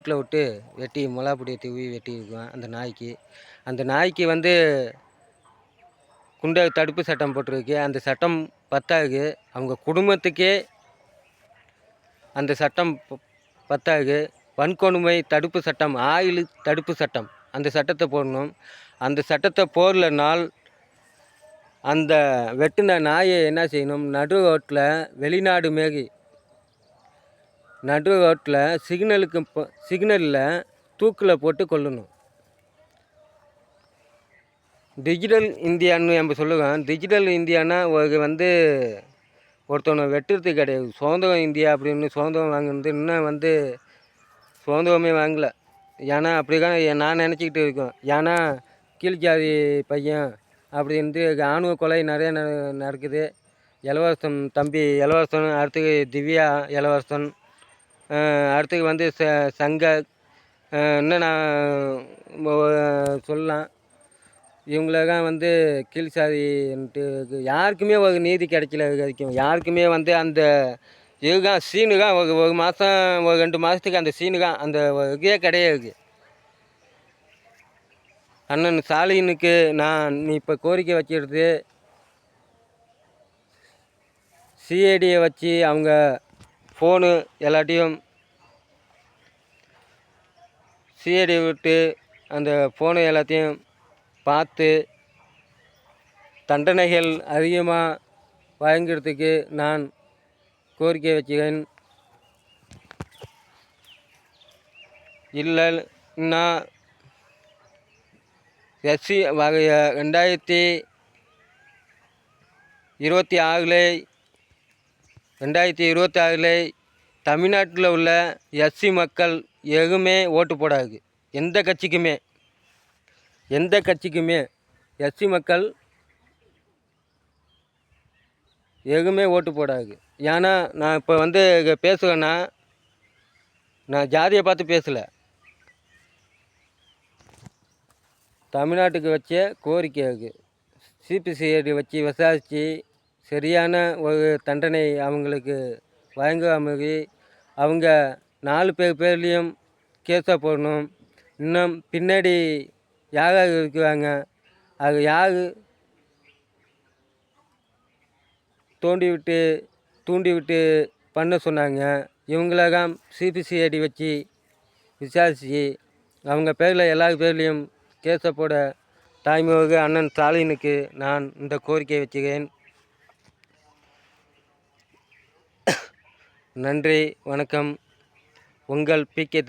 ரோட்டில் விட்டு வெட்டி மிளகா பொடியை தூவி வெட்டியிருக்குவேன் அந்த நாய்க்கு. அந்த நாய்க்கு வந்து குண்டர் தடுப்பு சட்டம் போட்டிருக்கு. அந்த சட்டம் பத்தாது. அவங்க குடும்பத்துக்கே அந்த சட்டம் பத்தாது. வன்கொடுமை தடுப்பு சட்டம், ஆயுள் தடுப்பு சட்டம், அந்த சட்டத்தை போடணும். அந்த சட்டத்தை போடலனால் அந்த வெட்டின நாயை என்ன செய்யணும், நடு ரோட்டில் வெளிநாடு மாரி நடு ரோட்டில் சிக்னலில் தூக்கில் போட்டு கொல்லணும். டிஜிட்டல் இந்தியான்னு நம்ம சொல்லுவோம். டிஜிட்டல் இந்தியானா வந்து ஒருத்தவனை வெட்டுறது கிடையாது. சுதந்திரம் இந்தியா அப்படின்னு சுதந்திரம் வாங்கினது இன்னும் வந்து சுதந்திரமே வாங்கலை. ஏன்னா அப்படி தான் நான் நினச்சிக்கிட்டு இருக்கேன். ஏன்னா கீழ் ஜாதி பையன் அப்படின்ட்டு ஆணுவ கொலை நிறைய நடக்குது. இளவரசன் தம்பி இளவரசன், அடுத்தது திவ்யா இளவரசன், அடுத்தது வந்து சங்கர், இன்னும் நான் சொல்லலாம். இவங்களெல்லாம் வந்து கீழ் சாதின்ட்டு யாருக்குமே ஒரு நீதி கிடைக்கல. வரைக்கும் யாருக்குமே வந்து அந்த இதுதான் சீனு தான் ஒரு மாதம் ஒரு 2 மாதத்துக்கு அந்த சீனு தான் அந்த இதே கிடையாது. அண்ணன் ஸ்டாலினுக்கு நான் இப்போ கோரிக்கை வைக்கிறது, சிஐடியை வச்சு அவங்க ஃபோனு எல்லாத்தையும் சிஐடி விட்டு அந்த ஃபோனு எல்லாத்தையும் பார்த்து தண்டனைகள் அதிகமாக வழங்கிறதுக்கு நான் கோரிக்கை வைக்கிறேன். இல்லைன்னா எஸ்சி 2026 தமிழ்நாட்டில் உள்ள எஸ்சி மக்கள் எதுவுமே ஓட்டு போடாது. எந்த கட்சிக்குமே எஸ்சி மக்கள் எதுவுமே ஓட்டு போடாது. ஏன்னா நான் இப்போ வந்து பேசுவேன்னா நான் ஜாதியை பார்த்து பேசலை. தமிழ்நாட்டுக்கு வச்ச கோரிக்கை இருக்குது. சிபிசிஐடி வச்சு விசாரித்து சரியான ஒரு தண்டனை அவங்களுக்கு வழங்காமல் அவங்க 4 பேர்லேயும் கேஸை போடணும். இன்னும் பின்னாடி யாராக இருக்கிறாங்க, அது யார் தூண்டிவிட்டு பண்ண சொன்னாங்க, இவங்களெல்லாம் சிபிசிஐடி வச்சு விசாரித்து அவங்க பேரில் எல்லார் பேர்லேயும் கேஸை போட தாய்மார்க அண்ணன் ஸ்டாலினுக்கு நான் இந்த கோரிக்கை வச்சுக்கிறேன். நன்றி, வணக்கம். உங்கள் பிகே